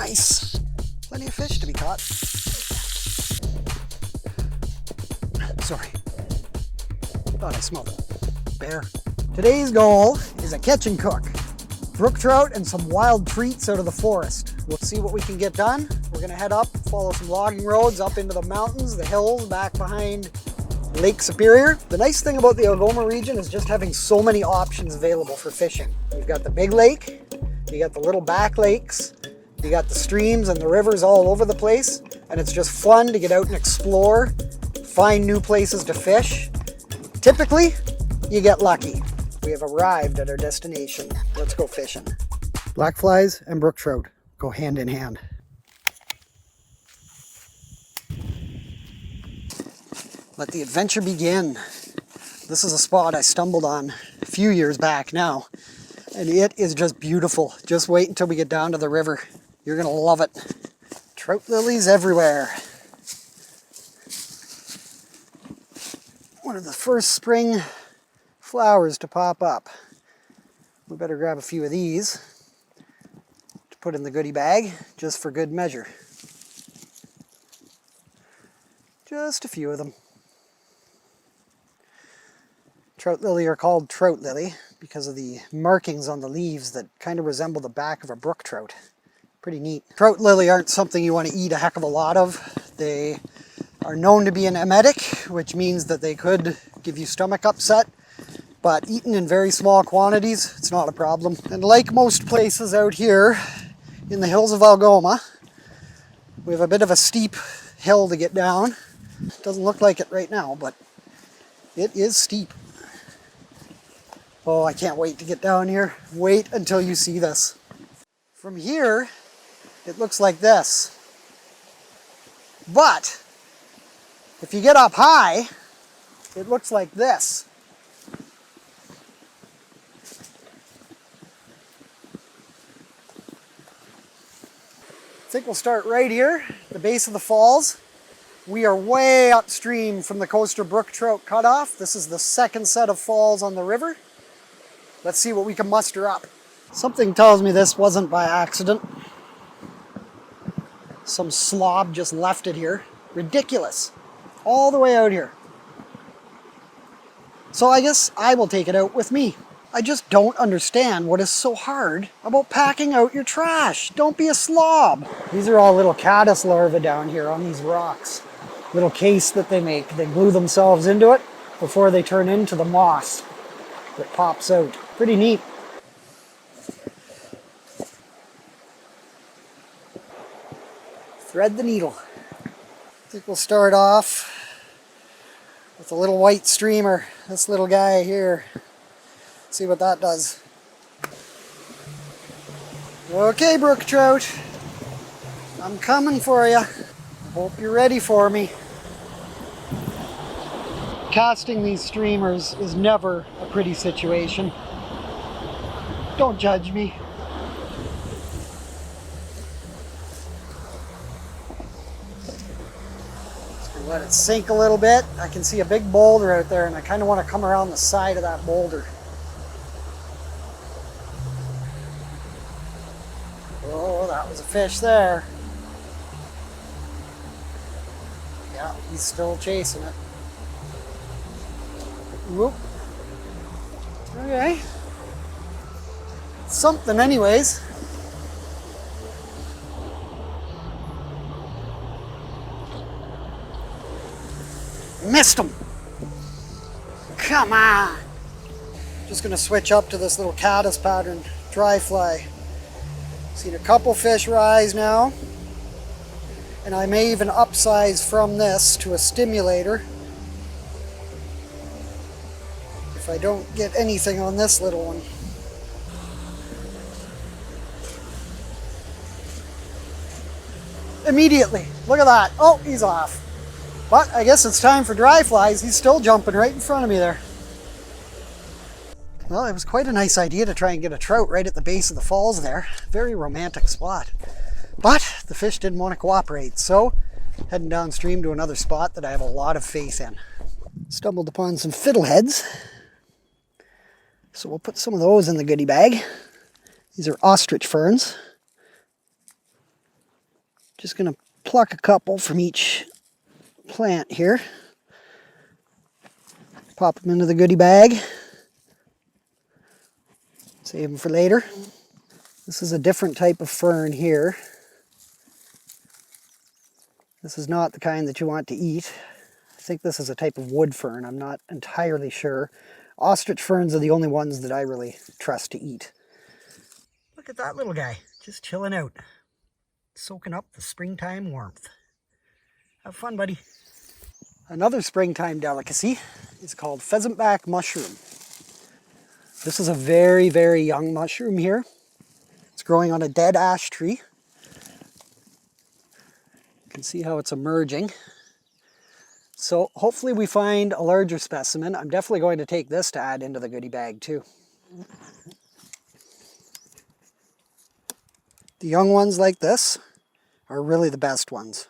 Nice. Plenty of fish to be caught. Sorry. Thought I smelled a bear. Today's goal is a catch and cook. Brook trout and some wild treats out of the forest. We'll see what we can get done. We're gonna head up, follow some logging roads up into the mountains, the hills back behind Lake Superior. The nice thing about the Algoma region is just having so many options available for fishing. You've got the big lake, you got the little back lakes, you got the streams and the rivers all over the place, and it's just fun to get out and explore, find new places to fish. Typically, you get lucky. We have arrived at our destination. Let's go fishing. Black flies and brook trout go hand in hand. Let the adventure begin. This is a spot I stumbled on a few years back now, and it is just beautiful. Just wait until we get down to the river. You're gonna love it. Trout lilies everywhere. One of the first spring flowers to pop up. We better grab a few of these to put in the goodie bag, just for good measure. Just a few of them. Trout lily are called trout lily because of the markings on the leaves that kind of resemble the back of a brook trout. Pretty neat. Trout lily aren't something you want to eat a heck of a lot of. They are known to be an emetic, which means that they could give you stomach upset. But eaten in very small quantities, it's not a problem. And like most places out here in the hills of Algoma, we have a bit of a steep hill to get down. It doesn't look like it right now, but it is steep. Oh, I can't wait to get down here. Wait until you see this. From here, it looks like this. But if you get up high, it looks like this. I think we'll start right here, the base of the falls. We are way upstream from the Coaster Brook Trout cutoff. This is the second set of falls on the river. Let's see what we can muster up. Something tells me this wasn't by accident. Some slob just left it here. Ridiculous. All the way out here. So I guess I will take it out with me. I just don't understand what is so hard about packing out your trash. Don't be a slob. These are all little caddis larvae down here on these rocks. Little case that they make. They glue themselves into it before they turn into the moss that pops out. Pretty neat. Thread the needle. I think we'll start off with a little white streamer. This little guy here. See what that does. Okay, brook trout. I'm coming for you. Hope you're ready for me. Casting these streamers is never a pretty situation. Don't judge me. Let it sink a little bit. I can see a big boulder out there and I kind of want to come around the side of that boulder. Oh, that was a fish there. Yeah, he's still chasing it. Whoop. Okay. Something anyways. Missed him. Come on. Just gonna switch up to this little caddis pattern dry fly. Seen a couple fish rise now. And I may even upsize from this to a stimulator if I don't get anything on this little one. Immediately. Look at that. Oh, he's off. But I guess it's time for dry flies. He's still jumping right in front of me there. Well, it was quite a nice idea to try and get a trout right at the base of the falls there. Very romantic spot. But the fish didn't want to cooperate, so heading downstream to another spot that I have a lot of faith in. Stumbled upon some fiddleheads. So we'll put some of those in the goodie bag. These are ostrich ferns. Just going to pluck a couple from each plant here. Pop them into the goodie bag. Save them for later. This is a different type of fern here. This is not the kind that you want to eat. I think this is a type of wood fern. I'm not entirely sure. Ostrich ferns are the only ones that I really trust to eat. Look at that little guy, just chilling out, soaking up the springtime warmth. Have fun, buddy. Another springtime delicacy is called pheasant back mushroom. This is a very, very young mushroom here. It's growing on a dead ash tree. You can see how it's emerging. So hopefully we find a larger specimen. I'm definitely going to take this to add into the goodie bag too. The young ones like this are really the best ones.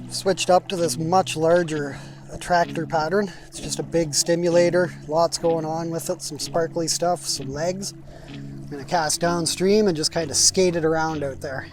Switched up to this much larger attractor pattern. It's just a big stimulator, lots going on with it, some sparkly stuff, some legs. I'm going to cast downstream and just kind of skate it around out there.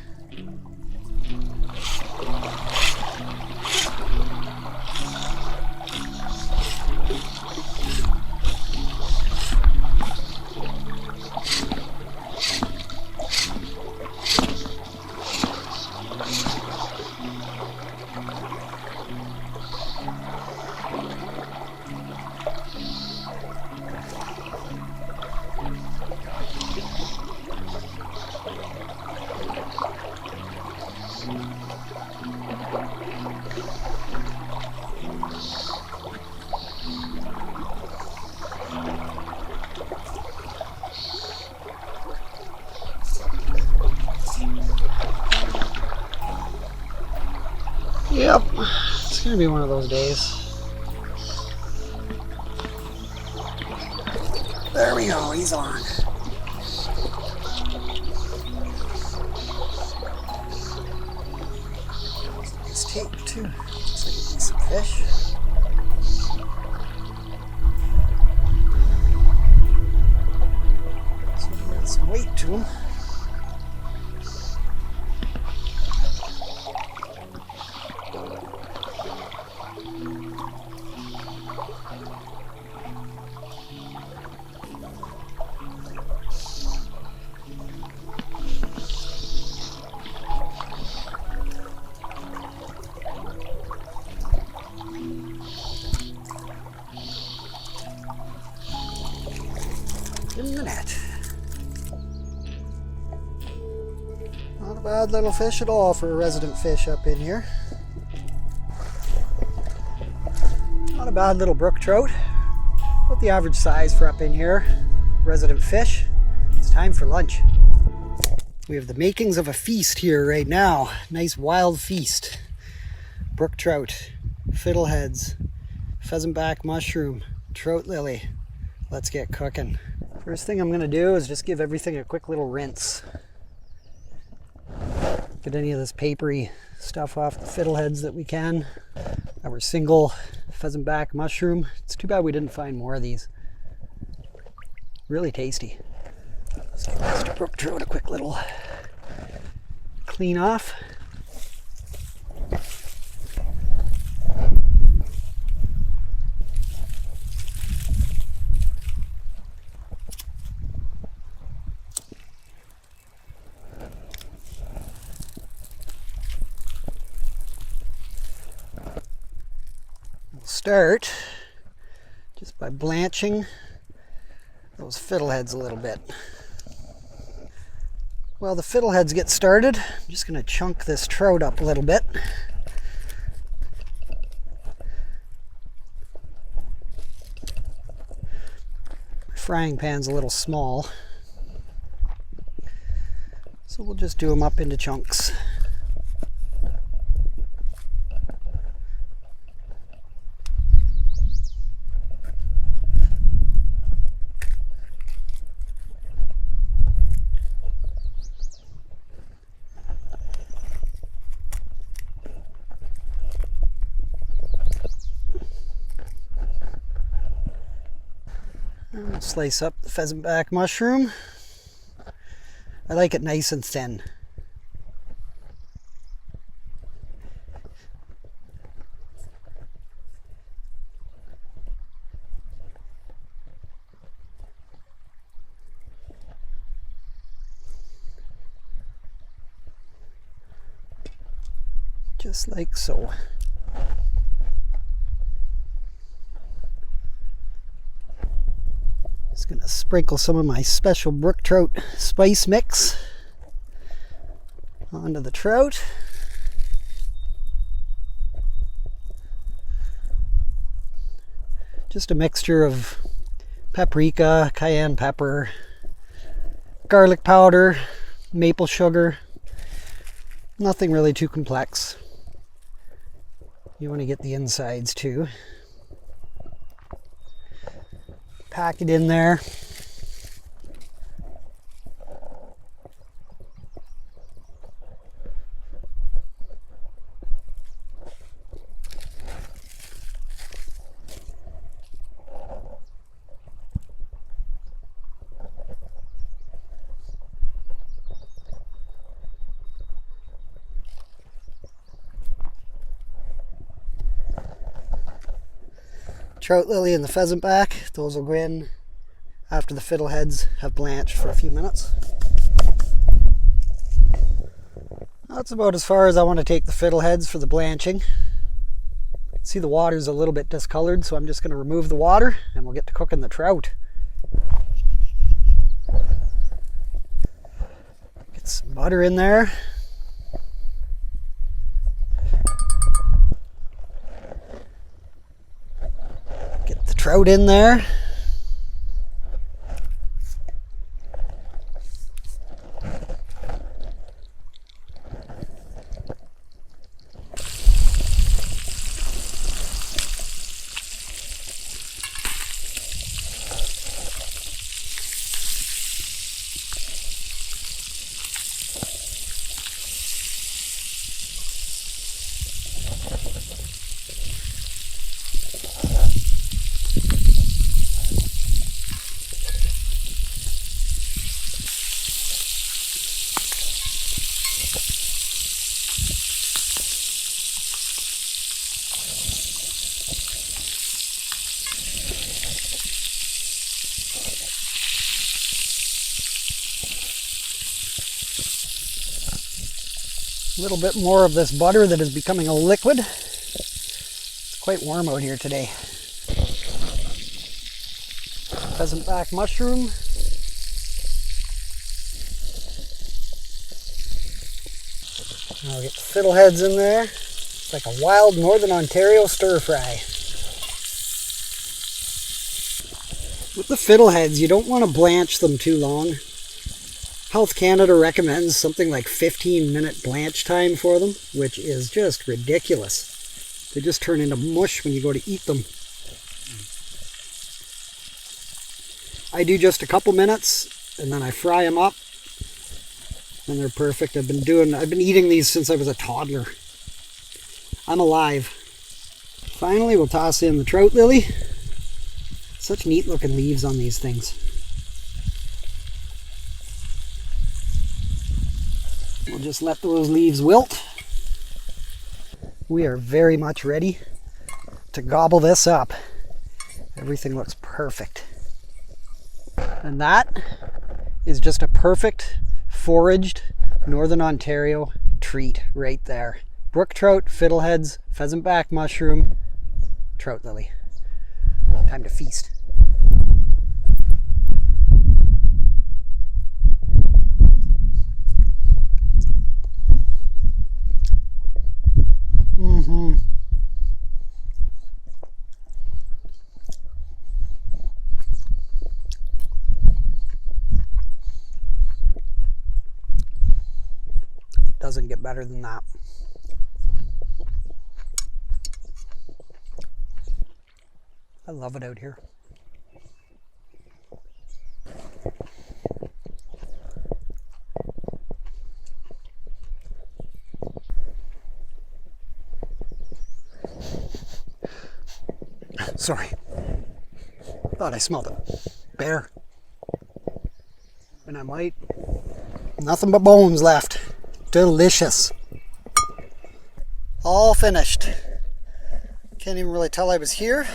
Yep, it's gonna be one of those days. There we go, he's on. Nice tape too. Looks like a decent fish. So he has some weight to him. In the net. Not a bad little fish at all for a resident fish up in here. Not a bad little brook trout. About the average size for up in here. Resident fish. It's time for lunch. We have the makings of a feast here right now. Nice wild feast. Brook trout, fiddleheads, pheasant back mushroom, trout lily. Let's get cooking. First thing I'm going to do is just give everything a quick little rinse. Get any of this papery stuff off the fiddleheads that we can. Our single pheasant back mushroom. It's too bad we didn't find more of these. Really tasty. Let's give Mr. Brook Trout a quick little clean off. Start just by blanching those fiddleheads a little bit. While the fiddleheads get started, I'm just going to chunk this trout up a little bit. My frying pan's a little small, so we'll just do them up into chunks. And we'll slice up the pheasant back mushroom. I like it nice and thin. Just like so. Just gonna sprinkle some of my special Brook Trout spice mix onto the trout. Just a mixture of paprika, cayenne pepper, garlic powder, maple sugar. Nothing really too complex. You want to get the insides too. Pack it in there. Trout lily and the pheasant back, those will go in after the fiddle heads have blanched for a few minutes. That's about as far as I want to take the fiddle heads for the blanching. See, the water's a little bit discolored, so I'm just going to remove the water and we'll get to cooking the trout. Get some butter in there. Get the trout in there. A little bit more of this butter that is becoming a liquid. It's quite warm out here today. Pheasant back mushroom. I'll get the fiddleheads in there. It's like a wild Northern Ontario stir fry. With the fiddleheads, you don't want to blanch them too long. Health Canada recommends something like 15-minute blanch time for them, which is just ridiculous. They just turn into mush when you go to eat them. I do just a couple minutes and then I fry them up and they're perfect. I've been eating these since I was a toddler. I'm alive. Finally, we'll toss in the trout lily. Such neat looking leaves on these things. We'll just let those leaves wilt. We are very much ready to gobble this up. Everything looks perfect. And that is just a perfect foraged Northern Ontario treat right there. Brook trout, fiddleheads, pheasant back mushroom, trout lily. Time to feast. Doesn't get better than that. I love it out here. Sorry. Thought I smelled a bear. And I might. Nothing but bones left. Delicious. All finished. Can't even really tell I was here.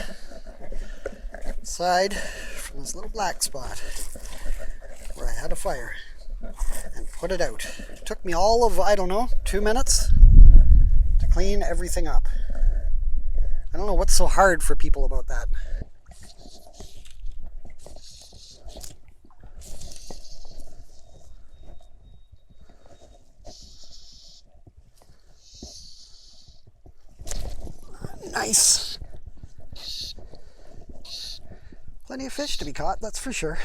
Aside from this little black spot where I had a fire and put it out. It took me all of, I don't know, 2 minutes to clean everything up. I don't know what's so hard for people about that. Nice. Plenty of fish to be caught, that's for sure.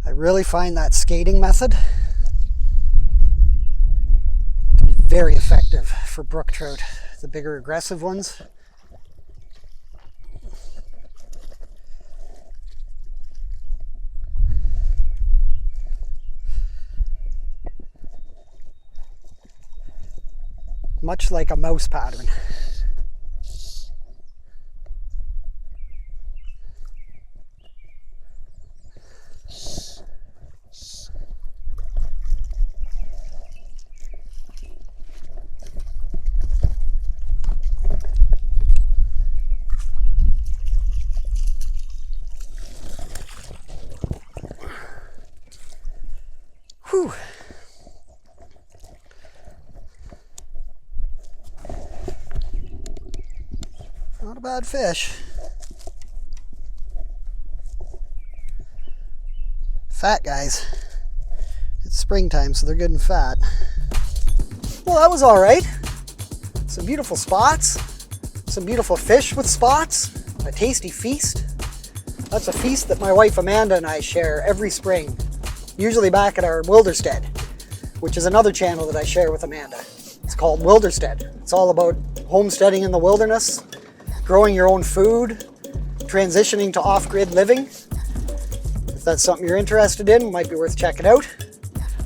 I really find that skating method to be very effective for brook trout, the bigger aggressive ones. Much like a mouse pattern. Whew. Not a bad fish. Fat guys. It's springtime, so they're good and fat. Well, that was all right. Some beautiful spots. Some beautiful fish with spots. A tasty feast. That's a feast that my wife Amanda and I share every spring. Usually back at our Wilderstead, which is another channel that I share with Amanda. It's called Wilderstead. It's all about homesteading in the wilderness, growing your own food, transitioning to off-grid living. If that's something you're interested in, it might be worth checking out.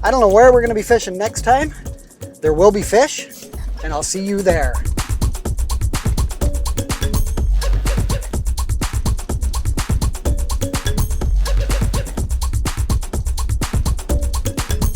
I don't know where we're going to be fishing next time. There will be fish, and I'll see you there.